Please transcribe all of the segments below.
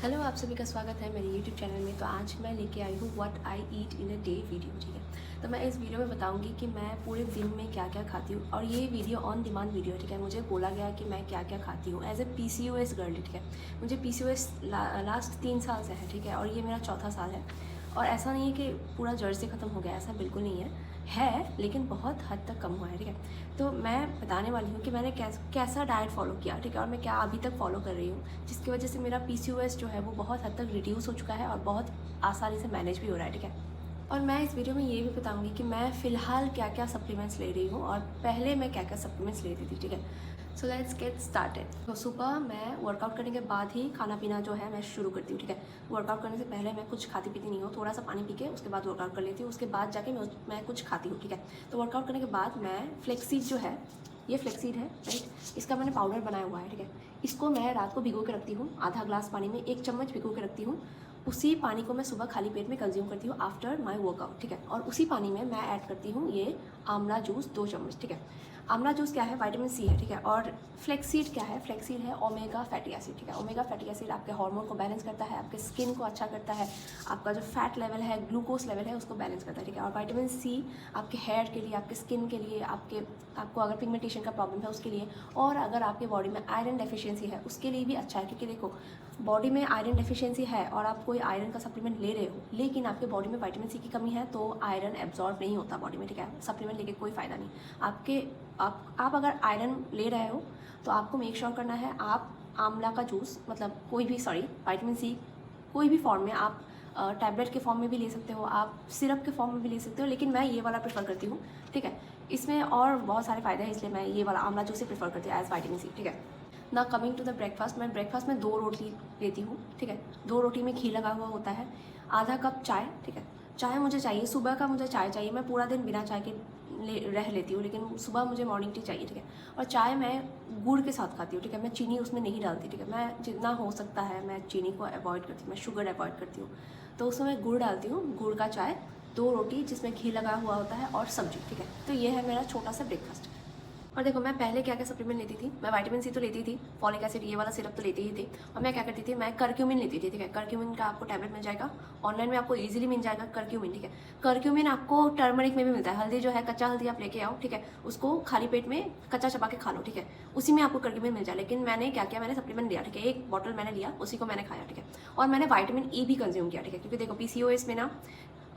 Hello, आप सभी का स्वागत है मेरे यूट्यूब चैनल में। तो आज मैं लेके आई हूँ what I eat in a day video. ठीक है, तो मैं इस वीडियो में बताऊंगी कि मैं पूरे दिन में क्या क्या खाती हूँ। और ये वीडियो ऑन डिमांड वीडियो है। ठीक है, मुझे बोला गया कि मैं क्या क्या खाती हूँ एज ए PCOS गर्ल। ठीक है, मुझे PCOS लास्ट 3 साल से है। ठीक है, और ये मेरा चौथा साल है। और ऐसा नहीं है कि पूरा जड़ से ख़त्म हो गया, ऐसा बिल्कुल नहीं है लेकिन बहुत हद तक कम हुआ है। ठीक है, तो मैं बताने वाली हूँ कि मैंने कैसा डाइट फॉलो किया। ठीक है, और मैं क्या अभी तक फॉलो कर रही हूँ, जिसकी वजह से मेरा PCOS जो है वो बहुत हद तक रिड्यूस हो चुका है और बहुत आसानी से मैनेज भी हो रहा है। ठीक है, और मैं इस वीडियो में ये भी बताऊंगी कि मैं फ़िलहाल क्या क्या सप्लीमेंट्स ले रही हूँ और पहले मैं क्या क्या सप्लीमेंट्स लेती थी। ठीक है, सो लेट्स गेट स्टार्टेड। तो सुबह मैं वर्कआउट करने के बाद ही खाना पीना जो है मैं शुरू करती हूँ। ठीक है, वर्कआउट करने से पहले मैं कुछ खाती पीती नहीं हूँ, थोड़ा सा पानी पी के उसके बाद वर्कआउट कर लेती हूँ। उसके बाद जाके मैं कुछ खाती हूँ। ठीक है, तो वर्कआउट करने के बाद मैं फ्लेक्सीड जो है, ये फ्लेक्सीड है राइट, इसका मैंने पाउडर बनाया हुआ है। ठीक है, इसको मैं रात को भिगो के रखती हूँ, आधा ग्लास पानी में 1 चम्मच भिगो के रखती हूँ। उसी पानी को मैं सुबह खाली पेट में कंज्यूम करती हूँ आफ्टर माय वर्कआउट। ठीक है, और उसी पानी में मैं ऐड करती हूँ ये आंवला जूस 2 चम्मच। ठीक है, आंवला जूस क्या है, विटामिन C है। ठीक है, और फ्लेक्सीड क्या है, फ्लेक्सीड है ओमेगा फैटी एसिड। ठीक है, ओमेगा फैटी एसिड आपके हार्मोन को बैलेंस करता है, आपके स्किन को अच्छा करता है, आपका जो फैट लेवल है, ग्लूकोज लेवल है, उसको बैलेंस करता है। ठीक है, और विटामिन C आपके हेयर के लिए, आपके स्किन के लिए, आपको अगर पिगमेंटेशन का प्रॉब्लम है उसके लिए, और अगर आपके बॉडी में आयरन डेफिशिएंसी है उसके लिए भी अच्छा है। क्योंकि देखो, बॉडी में आयरन डेफिशिएंसी है और आप कोई आयरन का सप्लीमेंट ले रहे हो लेकिन आपके बॉडी में विटामिन C की कमी है तो आयरन एब्जॉर्ब नहीं होता बॉडी में। ठीक है, सप्लीमेंट लेके कोई फ़ायदा नहीं। आप अगर आयरन ले रहे हो तो आपको मेक श्योर करना है आप आंवला का जूस, मतलब विटामिन C कोई भी फॉर्म में, आप टैबलेट के फॉर्म में भी ले सकते हो, आप सिरप के फॉर्म में भी ले सकते हो, लेकिन मैं ये वाला प्रेफर करती हूँ। ठीक है, इसमें और बहुत सारे फ़ायदे हैं, इसलिए मैं ये वाला आंवला जूस ही प्रेफर करती हूँ एज विटामिन C। ठीक है, ना कमिंग टू द ब्रेकफास्ट, मैं ब्रेकफास्ट में 2 रोटी लेती हूँ। ठीक है, 2 रोटी में घी लगा हुआ होता है, आधा कप चाय। ठीक है, चाय मुझे चाहिए, सुबह का मुझे चाय चाहिए। मैं पूरा दिन बिना चाय के रह लेती हूँ, लेकिन सुबह मुझे मॉर्निंग टी चाहिए। ठीक है, और चाय मैं गुड़ के साथ खाती हूँ। ठीक है, मैं चीनी उसमें नहीं डालती। ठीक है, मैं जितना हो सकता है मैं चीनी को अवॉइड करती हूँ, मैं शुगर अवॉइड करती हूँ, तो उसमें मैं गुड़ डालती हूँ। गुड़ का चाय, 2 रोटी जिसमें घी लगा हुआ होता है और सब्जी। ठीक है, तो ये है मेरा छोटा सा ब्रेकफास्ट। और देखो, मैं पहले क्या क्या सप्लीमेंट लेती थी। मैं विटामिन C तो लेती थी, फॉलिक एसिड ये वाला सिरप तो लेती ही थी। और मैं क्या करती थी, मैं करक्यूमिन लेती थी। ठीक है, करक्यूमिन का आपको टैबलेट मिल जाएगा, ऑनलाइन में आपको इजीली मिल जाएगा करक्यूमिन। ठीक है, करक्यूमिन आपको टर्मरिक में भी मिलता है। हल्दी जो है, कच्चा हल्दी आप लेके आओ। ठीक है, उसको खाली पेट में कच्चा चबा के खा लो। ठीक है, उसी में आपको करक्यूमिन मिल जाए। लेकिन मैंने क्या किया, मैंने सप्लीमेंट लिया। ठीक है, 1 बॉटल मैंने लिया, उसी को मैंने खाया। ठीक है, और मैंने विटामिन E भी कंज्यूम किया। ठीक है, क्योंकि देखो PCOS में ना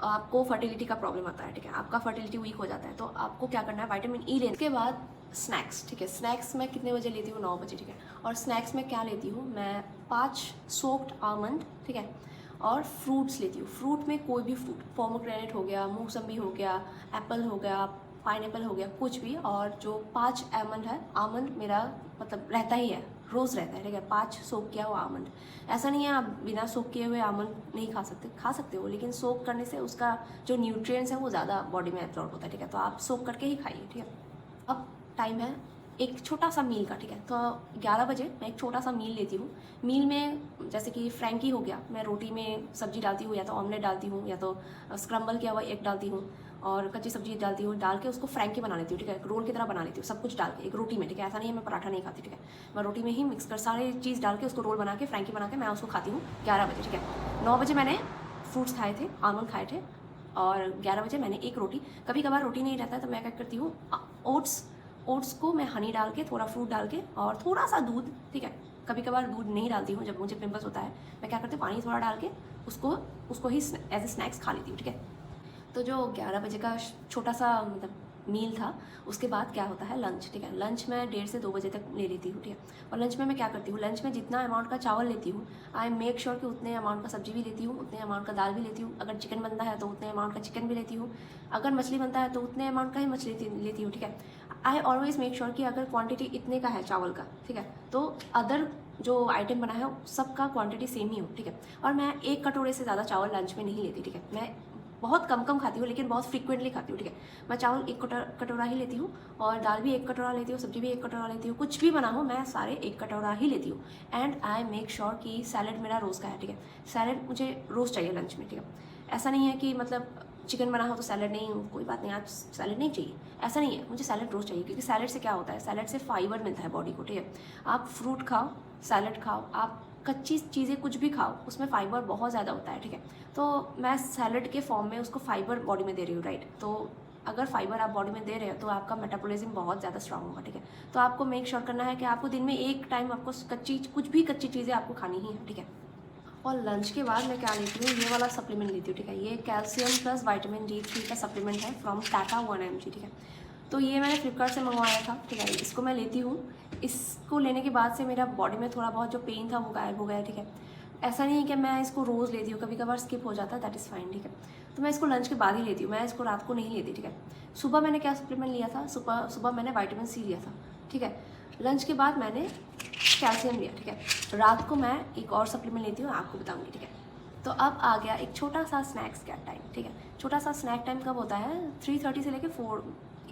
आपको फर्टिलिटी का प्रॉब्लम आता है। ठीक है, आपका फर्टिलिटी वीक हो जाता है, तो आपको क्या करना है, विटामिन E लेने के बाद स्नैक्स। ठीक है, स्नैक्स मैं कितने बजे लेती हूँ, 9 बजे। ठीक है, और स्नैक्स में क्या लेती हूँ मैं, 5 सोक्ड आमंड। ठीक है, और फ्रूट्स लेती हूँ। फ्रूट में कोई भी फ्रूट, पोमोग्रेनेट हो गया, मौसम्बी हो गया, एप्पल हो गया, पाइनएप्पल हो गया, कुछ भी। और जो 5 आमंड है, आमंड मेरा मतलब रहता ही है, रोज़ रहता है। ठीक है, 5 सोक किया हुआ आमंड। ऐसा नहीं है आप बिना सोक किए हुए आमंड नहीं खा सकते हो, लेकिन सोक करने से उसका जो न्यूट्रिएंट्स है वो ज़्यादा बॉडी में एब्जॉर्ब होता है। ठीक है, तो आप सोक करके ही खाइए। ठीक है, अब टाइम है एक छोटा सा मील का। ठीक है, तो 11 बजे मैं एक छोटा सा मील लेती हूँ। मील में जैसे कि फ्रैंकी हो गया, मैं रोटी में सब्जी डालती हूँ, या तो ऑमलेट डालती हूँ, या तो स्क्रम्बल किया हुआ एग डालती हूँ, और कच्ची सब्जी डालती हूँ, डाल के उसको फ्रैंकी बना लेती हूँ। ठीक है, रोल की तरह बना लेती हूँ, सब कुछ डाल के एक रोटी में। ठीक है, ऐसा नहीं है मैं पराठा नहीं खाती। ठीक है, मैं रोटी में ही मिक्स कर सारे चीज़ डाल के उसको रोल बना के, फ्रैंकी बना के मैं उसको खाती हूँ 11 बजे। ठीक है, 9 बजे मैंने फ्रूट्स खाए थे, आमंड खाए थे, और 11 बजे मैंने एक रोटी। कभी कभार रोटी नहीं रहता है तो मैं क्या करती हूँ, ओट्स को मैं हनी डाल के, थोड़ा फ्रूट डाल के और थोड़ा सा दूध। ठीक है, कभी कभार दूध नहीं डालती हूँ जब मुझे पिंपल्स होता है, मैं क्या करती हूँ, पानी थोड़ा डाल के उसको ही एज ए स्नैक्स खा लेती हूँ। ठीक है, तो जो 11 बजे का छोटा सा मतलब मील था, उसके बाद क्या होता है, लंच। ठीक है, लंच मैं 1:30 से 2 बजे तक ले लेती हूँ। ठीक है, और लंच में मैं क्या करती हूँ, लंच में जितना अमाउंट का चावल लेती हूँ, आई मेक श्योर कि उतने अमाउंट का सब्जी भी लेती हूँ, उतने अमाउंट का दाल भी लेती हूँ। अगर चिकन बनता है तो उतने अमाउंट का चिकन भी लेती हूँ, अगर मछली बनता है तो उतने अमाउंट का ही मछली लेती हूँ। ठीक है, आई ऑलवेज मेक श्योर कि अगर क्वांटिटी इतने का है चावल का, ठीक है, तो अदर जो आइटम बना है सबका क्वांटिटी सेम ही हो। ठीक है, और मैं 1 कटोरे से ज़्यादा चावल लंच में नहीं लेती। ठीक है, मैं बहुत कम खाती हूँ, लेकिन बहुत फ्रीक्वेंटली खाती हूँ। ठीक है, मैं चावल 1 कटोरा ही लेती हूँ, और दाल भी 1 कटोरा लेती हूँ, सब्जी भी 1 कटोरा लेती हूँ, कुछ भी बना हो मैं सारे 1 कटोरा ही लेती हूँ। एंड आई मेक श्योर कि सैलड मेरा रोज़ का है। ठीक है, सैलड मुझे रोज़ चाहिए लंच में। ठीक है, ऐसा नहीं है कि मतलब चिकन बना हो तो सैलड नहीं, कोई बात नहीं आज सैलड नहीं चाहिए, ऐसा नहीं है, मुझे सैलड रोज़ चाहिए। क्योंकि सैलड से क्या होता है, सैलड से फाइबर मिलता है बॉडी को। ठीक है, आप फ्रूट खाओ, सैलड खाओ, आप कच्ची चीज़ें कुछ भी खाओ उसमें फ़ाइबर बहुत ज़्यादा होता है, ठीक है। तो मैं सैलड के फॉर्म में उसको फ़ाइबर बॉडी में दे रही हूँ, राइट। तो अगर फाइबर आप बॉडी में दे रहे हो तो आपका मेटाबॉलिज्म बहुत ज़्यादा स्ट्रांग होगा, ठीक है। तो आपको मेक श्योर करना है कि आपको दिन में एक टाइम आपको कुछ भी कच्ची चीज़ें आपको खानी ही है, ठीक है। और लंच के बाद मैं क्या लेती हूँ, ये वाला सप्लीमेंट लेती हूँ, ठीक है। ये कैल्शियम प्लस विटामिन D3 का सप्लीमेंट है फ्रॉम टाटा 1 mg, ठीक है। तो ये मैंने फ्लिपकार्ट से मंगवाया था, ठीक है। इसको मैं लेती हूँ। इसको लेने के बाद से मेरा बॉडी में थोड़ा बहुत जो पेन था वो गायब हो गया, ठीक है। ऐसा नहीं है कि मैं इसको रोज़ लेती हूँ, कभी कभार स्किप हो जाता है, दैट इज़ फाइन, ठीक है। तो मैं इसको लंच के बाद ही लेती हूँ, मैं इसको रात को नहीं लेती, ठीक है। सुबह मैंने क्या सप्लीमेंट लिया था, सुबह मैंने विटामिन C लिया था, ठीक है। लंच के बाद मैंने कैल्शियम लिया, ठीक है। रात को मैं एक और सप्लीमेंट लेती हूँ, आपको बताऊँगी, ठीक है। तो अब आ गया एक छोटा सा स्नैक्स का टाइम, ठीक है। छोटा सा स्नैक टाइम कब होता है, 3:30 से लेकर 4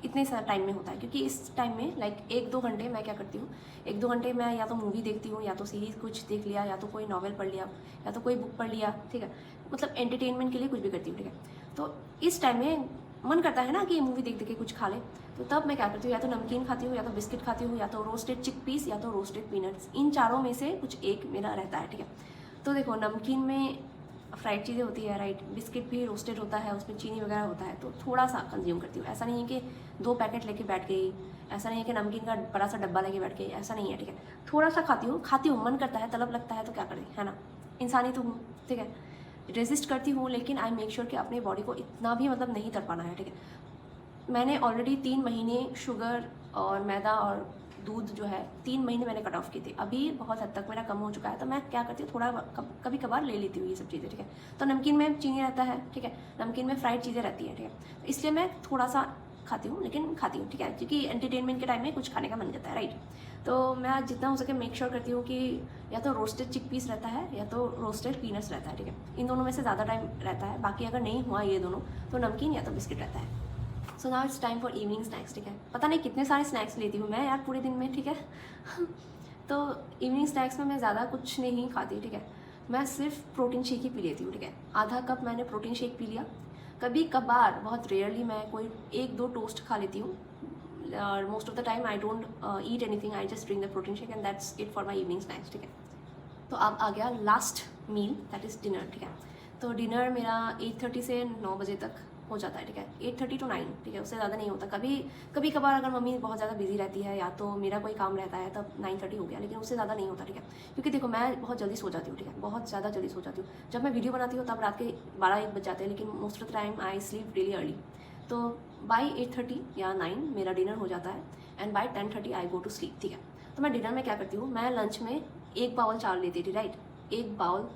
इतने टाइम में होता है, क्योंकि इस टाइम में लाइक 1-2 घंटे मैं क्या करती हूँ, 1-2 घंटे मैं या तो मूवी देखती हूँ, या तो सीरीज़ कुछ देख लिया, या तो कोई नॉवल पढ़ लिया, या तो कोई बुक पढ़ लिया, ठीक है। मतलब एंटरटेनमेंट के लिए कुछ भी करती हूँ, ठीक है। तो इस टाइम में मन करता है ना कि मूवी देख देख के कुछ खा ले, तो तब मैं क्या करती हूँ, या तो नमकीन खाती हूँ, या तो बिस्किट खाती हूँ, या तो रोस्टेड चिकपीस, या तो रोस्टेड पीनट्स। इन चारों में से कुछ एक मेरा रहता है, ठीक है। तो देखो, नमकीन में फ्राइड चीज़ें होती है, राइट। बिस्किट भी रोस्टेड होता है, उसमें चीनी वगैरह होता है, तो थोड़ा सा कंज्यूम करती हूँ। ऐसा नहीं है कि 2 पैकेट लेके बैठ गई, ऐसा नहीं है कि नमकीन का बड़ा सा डब्बा लेके बैठ गई, ऐसा नहीं है, ठीक है। थोड़ा सा खाती हूँ, मन करता है, तलब लगता है तो क्या करें, है ना। इंसानी तो हूँ, ठीक है। रेजिस्ट करती हूँ, लेकिन आई मेक श्योर कि अपने बॉडी को इतना भी मतलब नहीं तड़पाना है, ठीक है। मैंने ऑलरेडी 3 महीने शुगर और मैदा और दूध जो है 3 महीने मैंने कट ऑफ की थी। अभी बहुत हद तक मेरा कम हो चुका है, तो मैं क्या करती हूँ, थोड़ा कभी कभार ले लेती हूँ ये सब चीज़ें, ठीक है। तो नमकीन में चीनी रहता है, ठीक है। नमकीन में फ्राइड चीज़ें रहती है, ठीक है। तो इसलिए मैं थोड़ा सा खाती हूँ, लेकिन खाती हूँ, ठीक है, क्योंकि एंटरटेनमेंट के टाइम में कुछ खाने का मन करता है, राइट। तो मैं जितना हो सके मेक श्योर करती हूँ कि या तो रोस्टेड चिकपीस रहता है, या तो रोस्टेड पीनट्स रहता है, ठीक है। इन दोनों में से ज़्यादा टाइम रहता है। बाकी अगर नहीं हुआ ये दोनों, तो नमकीन या तो बिस्किट रहता है। So now it's time for evening snacks, ठीक है। पता नहीं कितने सारे स्नैक्स लेती हूँ मैं यार पूरे दिन में, ठीक है। तो इवनिंग स्नैक्स में मैं ज़्यादा कुछ नहीं खाती, ठीक है। मैं सिर्फ प्रोटीन शेक ही पी लेती हूँ, ठीक है। आधा कप मैंने प्रोटीन शेक पी लिया। कभी कभार, बहुत रेयरली, मैं कोई 1-2 टोस्ट खा लेती हूँ, और most of the time I don't eat anything, I just drink the protein shake, and that's it for my evening snacks, ठीक है। तो अब आ गया last meal, that is dinner, ठीक है। तो डिनर मेरा 8:30 से 9 बजे तक हो जाता है, ठीक है। 8:30 to 9, ठीक है, उससे ज़्यादा नहीं होता। कभी कभार अगर मम्मी बहुत ज़्यादा बिजी रहती है, या तो मेरा कोई काम रहता है, तब 9:30 हो गया, लेकिन उससे ज़्यादा नहीं होता, ठीक है। क्योंकि देखो, मैं बहुत जल्दी सो जाती हूँ, ठीक है, बहुत ज़्यादा जल्दी सो जाती हूँ। जब मैं वीडियो बनाती हूँ तब रात के 12-1 बज जाते हैं, लेकिन most of the time I sleep really early. तो बाई 8:30 या 9 मेरा डिनर हो जाता है, and by 10:30 I go to sleep, ठीक है। तो मैं डिनर में क्या करती हूँ, मैं लंच में 1 बाउल चावल लेती थी, राइट, 1 बाउल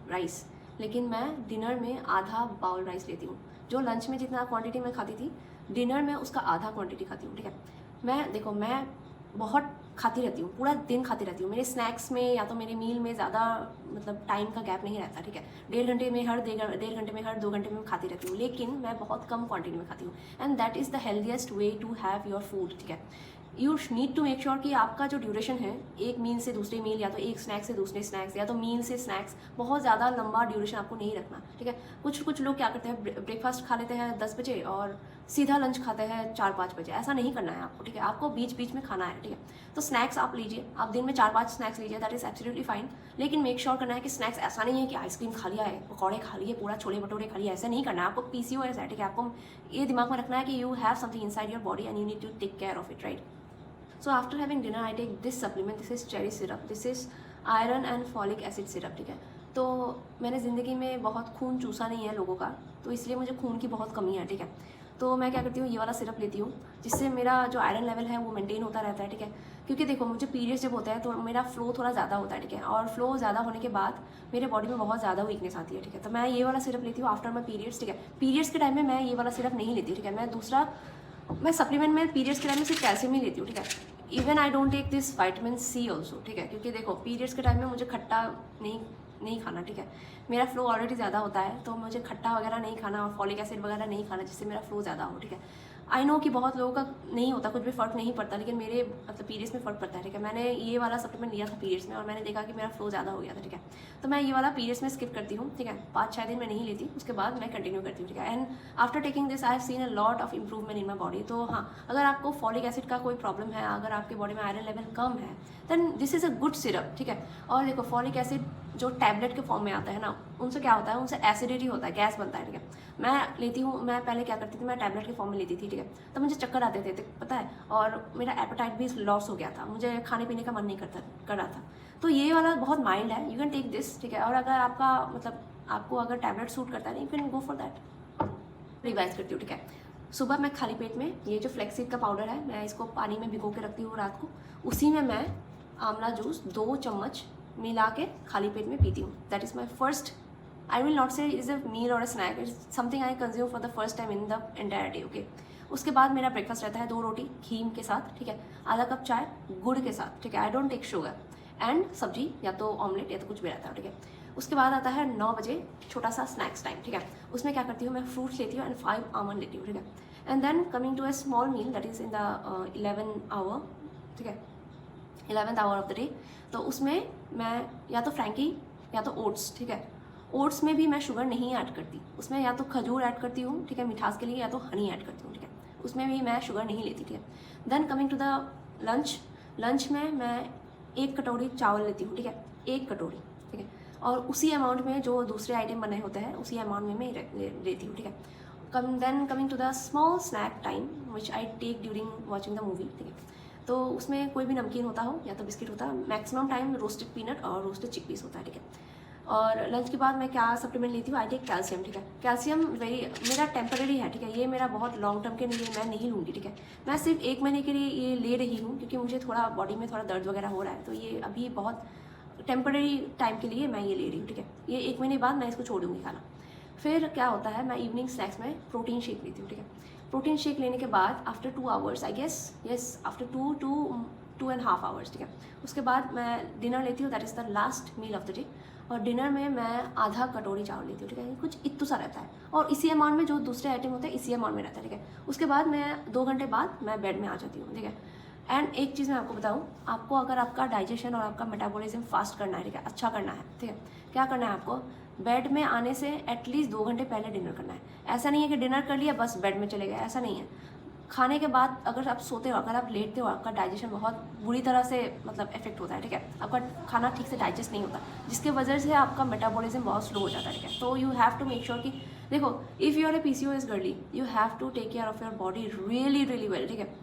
राइस, लेकिन मैं डिनर में आधा बाउल राइस लेती हूँ। जो लंच में जितना क्वांटिटी मैं खाती थी, डिनर में उसका आधा क्वांटिटी खाती हूँ, ठीक है। मैं बहुत खाती रहती हूँ, पूरा दिन खाती रहती हूँ। मेरे स्नैक्स में या तो मेरे मील में ज़्यादा मतलब टाइम का गैप नहीं रहता, ठीक है। 1.5 घंटे में, हर 1.5 घंटे में, हर 2 घंटे में खाती रहती हूँ, लेकिन मैं बहुत कम क्वांटिटी में खाती हूँ, and that is the healthiest way to have your food, ठीक है। You need to make sure कि आपका जो ड्यूरेशन है, एक मील से दूसरे मील, या तो एक स्नैक्स से दूसरे स्नैक्स, या तो मील से स्नैक्स, बहुत ज़्यादा लंबा ड्यूरेशन आपको नहीं रखना, ठीक है। कुछ लोग क्या करते हैं, ब्रेकफास्ट खा लेते हैं 10 बजे और सीधा लंच खाते हैं 4-5 बजे। ऐसा नहीं करना है आपको, ठीक है। आपको बीच बीच में खाना है, ठीक है। तो स्नैक्स आप लीजिए, आप दिन में 4-5 स्नैक्स लीजिए, दैट इज़ एब्सोल्युटली फाइन, लेकिन मेक श्योर करना है कि स्नैक्स ऐसा नहीं है कि आइसक्रीम खा लिया है, पकौड़े खा लिए, पूरा छोले भटूरे खा लिए, ऐसा नहीं करना है। आपको PCOS है, ठीक है। आपको ये दिमाग में रखना है कि you have something inside your body and you need to take care of it, right. So after having dinner, I take this supplement. This is cherry syrup. This is iron and folic acid syrup, ठीक है। तो मैंने ज़िंदगी में बहुत खून चूसा नहीं है लोगों का, तो इसलिए मुझे खून की बहुत कमी है, ठीक है। तो मैं क्या करती हूँ, ये वाला सिरप लेती हूँ, जिससे मेरा जो आयरन लेवल है वो मेंटेन होता रहता है, ठीक है। क्योंकि देखो, मुझे पीरियड्स जब होता है तो मेरा फ्लो थोड़ा ज़्यादा होता है, ठीक है, और फ्लो ज़्यादा होने के बाद मेरे बॉडी में बहुत ज़्यादा वीकनेस आती है, ठीक है। तो मैं ये वाला सिरप लेती हूँ आफ्टर माई पीरियड्स, ठीक है। पीरियड्स के टाइम में मैं ये वाला सिरप नहीं लेती, ठीक है। मैं सप्लीमेंट में पीरियड्स के टाइम में सिर्फ कैल्शियम ही लेती हूँ, ठीक है। Even I don't take this vitamin C also, ठीक है। क्योंकि देखो, पीरियड्स के टाइम में मुझे खट्टा नहीं खाना, ठीक है। मेरा फ्लो ऑलरेडी ज़्यादा होता है, तो मुझे खट्टा वगैरह नहीं खाना और फॉलिक एसिड वगैरह नहीं खाना, जिससे मेरा फ्लो ज़्यादा हो, ठीक है। आई नो कि बहुत लोगों का नहीं होता, कुछ भी फ़र्क नहीं पड़ता, लेकिन मेरे मतलब पीरियड्स में फ़र्क पड़ता है, ठीक है। मैंने ये वाला सप्लीमेंट लिया था पीरियड्स में, और मैंने देखा कि मेरा फ्लो ज़्यादा हो गया था, ठीक है। तो मैं ये वाला पीरियड्स में स्किप करती हूँ, ठीक है। 5-6 दिन मैं नहीं लेती, उसके बाद मैं कंटिन्यू करती हूँ, ठीक है। And after taking this I have seen a lot of improvement in my body. तो हाँ, अगर आपको फॉलिक एसिड का कोई प्रॉब्लम है, अगर आपकी बॉडी में आयरन लेवल कम है, then this is a good syrup, ठीक है। और देखो फॉलिक एसिड जो टैबलेट के फॉर्म में आता है ना, उनसे क्या होता है, उनसे एसिडिटी होता है, गैस बनता है, ठीक है। मैं लेती हूँ, मैं पहले क्या करती थी, मैं टैबलेट के फॉर्म में लेती थी, ठीक है, तो मुझे चक्कर आते थे पता है, और मेरा एपेटाइट भी लॉस हो गया था, मुझे खाने पीने का मन नहीं कर रहा था। तो ये वाला बहुत माइल्ड है, यू कैन टेक दिस, ठीक है। और अगर आपका मतलब आपको अगर टैबलेट सूट करता है, you can go for that. Revise करती हूँ, ठीक है। सुबह मैं खाली पेट में ये जो फ्लैक्सीड का पाउडर है, मैं इसको पानी में भिगो के रखती हूँ रात को, उसी में मैं आंवला जूस 2 चम्मच मिला के खाली पेट में पीती हूँ। That is my first, I will not say is a meal और a snack, it's something I consume for the first time in the entire day, okay. उसके बाद मेरा ब्रेकफास्ट रहता है 2 रोटी घी के साथ, ठीक है, आधा कप चाय गुड़ के साथ, ठीक है, I don't take sugar, and सब्जी या तो ऑमलेट या तो कुछ भी रहता है, ठीक है। उसके बाद आता है 9 बजे छोटा सा स्नैक्स टाइम, ठीक है। उसमें क्या करती हूँ, मैं फ्रूट्स लेती हूँ एंड 5 आमंड लेती हूँ, ठीक है। And then coming to a small meal that is in the 11 hour, ठीक है, 11th hour of the day. तो उसमें मैं या तो फ्रैंकी या तो ओट्स, ठीक है। ओट्स में भी मैं शुगर नहीं ऐड करती, उसमें या तो खजूर ऐड करती हूँ, ठीक है, मिठास के लिए, या तो हनी ऐड करती हूँ, ठीक है, उसमें भी मैं शुगर नहीं लेती, ठीक है। Then coming to the lunch में मैं 1 कटोरी चावल लेती हूँ, ठीक है, 1 कटोरी, ठीक है। और उसी अमाउंट में जो दूसरे आइटम बने होते हैं उसी अमाउंट में मैं लेती हूँ, ठीक है। Then coming to the small snack time which I take during watching the movie, ठीक है। तो उसमें कोई भी नमकीन होता हो या तो बिस्किट होता है, मैक्सिमम टाइम रोस्टेड पीनट और रोस्टेड चिकपीस होता है, ठीक है। और लंच के बाद मैं क्या सप्लीमेंट लेती हूँ, आई टेक कैल्शियम, ठीक है। कैल्शियम मेरा टेम्पररी है, ठीक है, ये मेरा बहुत लॉन्ग टर्म के लिए मैं नहीं लूँगी, ठीक है। मैं सिर्फ 1 महीने के लिए ये ले रही हूँ क्योंकि मुझे थोड़ा बॉडी में थोड़ा दर्द वगैरह हो रहा है, तो ये अभी बहुत टेम्पररी टाइम के लिए मैं ये ले रही हूँ, ठीक है। ये 1 महीने बाद मैं इसको छोड़ूंगी खाना। फिर क्या होता है, मैं इवनिंग स्नैक्स में प्रोटीन शेक लेती हूँ, ठीक है। प्रोटीन शेक लेने के बाद after 2 hours I guess, yes, after 2.5 hours, ठीक है, उसके बाद मैं डिनर लेती हूँ, that is the last meal of the day. और डिनर में मैं आधा कटोरी चावल लेती हूँ, ठीक है, कुछ इतना सा रहता है, और इसी अमाउंट में जो दूसरे आइटम होते हैं इसी अमाउंट में रहता है, ठीक है। उसके बाद मैं 2 घंटे बाद मैं बेड में आ जाती हूँ, ठीक है। एंड एक चीज़ मैं आपको बताऊँ, आपको अगर आपका डाइजेशन और आपका मेटाबॉलिज्म फास्ट करना है, ठीक है, अच्छा करना है, ठीक है, क्या करना है आपको, बेड में आने से एटलीस्ट 2 घंटे पहले डिनर करना है। ऐसा नहीं है कि डिनर कर लिया बस बेड में चले गए, ऐसा नहीं है। खाने के बाद अगर आप सोते हो, अगर आप लेटते हो, आपका डाइजेशन बहुत बुरी तरह से मतलब इफेक्ट होता है, ठीक है, आपका खाना ठीक से डाइजेस्ट नहीं होता, जिसके वजह से आपका मेटाबॉलिज्म बहुत स्लो हो जाता है, ठीक है। तो you have to make sure कि देखो, if you are a PCOS girlie, you have to take care of your body really really well, ठीक है।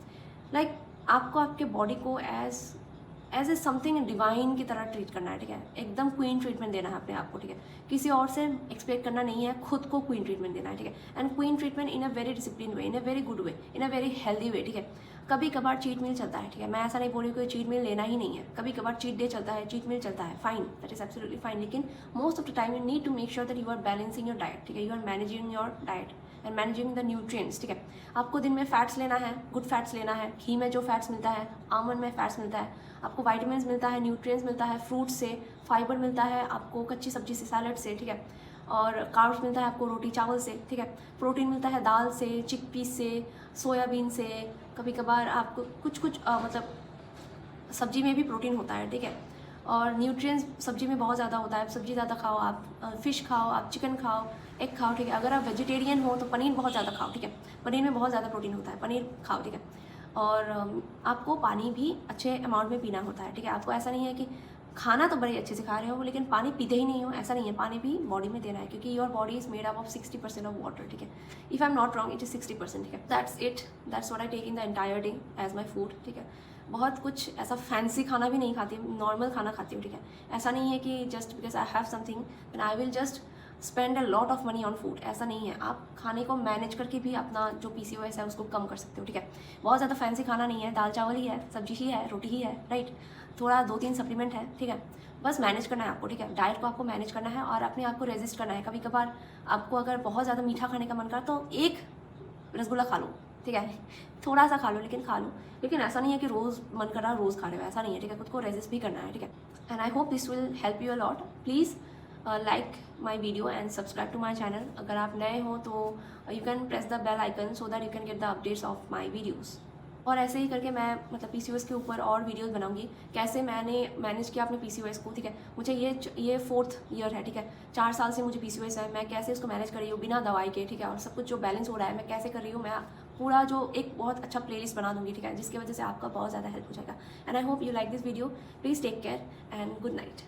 लाइक आपको आपके बॉडी को एज ए समथिंग डिवाइन की तरह ट्रीट करना है, ठीक है, एकदम क्वीन ट्रीटमेंट देना है अपने आप को, ठीक है, किसी और से एक्सपेक्ट करना नहीं है, खुद को क्वीन ट्रीटमेंट देना है, ठीक है। And queen treatment in a very discipline way, in a very good way, in a very healthy way, ठीक है। कभी कभार चीट मील चलता है, ठीक है, मैं ऐसा नहीं बोल रही कोई चीट मील लेना ही नहीं है, कभी कभार चीट डे चलता है, चीट मील चलता है, fine, that is absolutely fine, लेकिन most of the time you need to make sure that you are balancing your diet, ठीक है, you are managing your diet and managing the nutrients, ठीक है। आपको दिन में फैट्स लेना है, गुड फैट्स लेना है, घी में जो फैट्स मिलता है, आमंड में फैट्स मिलता है, आपको वाइटामिन मिलता है, न्यूट्रिएंट्स मिलता है फ्रूट से, फाइबर मिलता है आपको कच्ची सब्जी से, सैलड से, ठीक है, और कार्ब्स मिलता है आपको रोटी चावल से, ठीक है, प्रोटीन मिलता है दाल से, चिकपीस से, सोयाबीन से, कभी कभार आपको कुछ मतलब सब्जी में भी प्रोटीन होता है, ठीक है। और न्यूट्रिएंट्स सब्जी में बहुत ज़्यादा होता है, सब्जी ज़्यादा खाओ, आप फिश खाओ, आप चिकन खाओ, एग खाओ, ठीक है। अगर आप वेजिटेरियन हो तो पनीर बहुत ज़्यादा खाओ, ठीक है, पनीर में बहुत ज़्यादा प्रोटीन होता है, पनीर खाओ, ठीक है। और आपको पानी भी अच्छे अमाउंट में पीना होता है, ठीक है। आपको ऐसा नहीं है कि खाना तो बड़े अच्छे से खा रहे हो लेकिन पानी पीते ही नहीं हो, ऐसा नहीं है, पानी भी बॉडी में देना है क्योंकि your body is made up of 60% of water, ठीक है। If I am not wrong it is 60%, ठीक है। That's it, that's what I take in the entire day as my food, ठीक है। बहुत कुछ ऐसा फैंसी खाना भी नहीं खाती, नॉर्मल खाना खाती हूँ, ठीक है। ऐसा नहीं है कि just because I have something then I will just spend a lot of money on food, ऐसा नहीं है। आप खाने को मैनेज करके भी अपना जो PCOS है उसको कम कर सकते हो, ठीक है। बहुत ज़्यादा फैंसी खाना नहीं है, दाल चावल ही है, सब्जी ही है, रोटी ही है, राइट, थोड़ा 2-3 सप्लीमेंट है, ठीक है। बस मैनेज करना है आपको, ठीक है, डाइट को आपको मैनेज करना है और अपने आप को रेजिस्ट करना है। कभी कभार आपको अगर बहुत ज़्यादा मीठा खाने का मन कर तो एक रसगुल्ला खा लो, ठीक है, थोड़ा सा खा लो लेकिन खा लो, लेकिन ऐसा नहीं है कि रोज़ मन कर रहा रोज़ खा रहे हो, ऐसा नहीं है, ठीक है। खुद को रेजिस्ट भी करना है, ठीक है। And I hope this will help you a lot. Please like my video and subscribe to my channel. अगर आप नए हो तो you can press the bell icon so that you can get the updates of my videos. और ऐसे ही करके मैं मतलब PCOS के ऊपर और वीडियोस बनाऊंगी, कैसे मैंने मैनेज किया अपने PCOS को, ठीक है। मुझे ये 4th ईयर है, ठीक है, 4 साल से मुझे PCOS है, मैं कैसे उसको मैनेज कर रही हूँ बिना दवाई के, ठीक है, और सब कुछ जो बैलेंस हो रहा है मैं कैसे कर रही हूँ, मैं पूरा जो एक बहुत अच्छा प्लेलिस्ट बना दूँगी, ठीक है, जिसकी वजह से आपका बहुत ज़्यादा हेल्प हो जाएगा। And I hope you like this video. Please take care and good night.